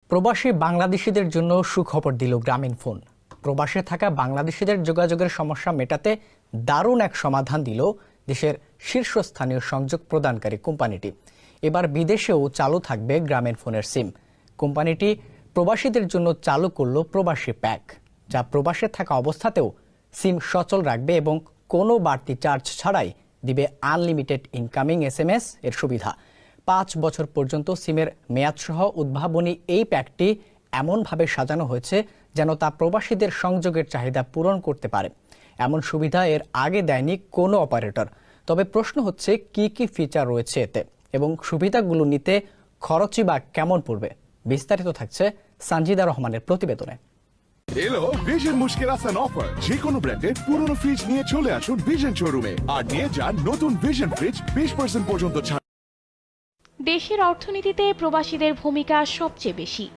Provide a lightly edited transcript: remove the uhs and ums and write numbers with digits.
প্রবাসী বাংলাদেশিদের জন্য সুখবর দিল গ্রামীণফোন। প্রবাসে থাকা বাংলাদেশিদের যোগাযোগের সমস্যা মেটাতে দারুণ এক সমাধান দিল দেশের শীর্ষস্থানীয় সংযোগ প্রদানকারী কোম্পানিটি। এবার বিদেশেও চালু থাকবে গ্রামীণফোনের সিম। কোম্পানিটি প্রবাসীদের জন্য চালু করল প্রবাসী প্যাক, যা প্রবাসে থাকা অবস্থাতেও সিম সচল রাখবে এবং কোনো বাড়তি চার্জ ছাড়াই দিবে আনলিমিটেড ইনকামিং SMS এর সুবিধা। 5 বছর পর্যন্ত সিমের মেয়াদসহ উদ্ভাবনী এই প্যাকটি এমনভাবে সাজানো হয়েছে যেন তা প্রবাসীদের সংযোগের চাহিদা পূরণ করতে পারে। এমন সুবিধা এর আগে দেয়নি কোনো অপারেটর। তবে প্রশ্ন হচ্ছে কি কি ফিচার রয়েছে এতে এবং সুবিধাগুলো নিতে খরচই বা কেমন পড়বে। বিস্তারিত থাকছে সানজিদা রহমানের প্রতিবেদনে। এলো ভিশন মুশকিল আসান অফার। যে কোনো ব্র্যান্ডের পুরনো ফ্রিজ নিয়ে চলে আসুন ভিশন শোরুমে আর নিয়ে যান নতুন ভিশন ফ্রিজ 20% পর্যন্ত ছাড়। দেশের অর্থনীতিতে প্রবাসীদের ভূমিকা সবচেয়ে বেশি।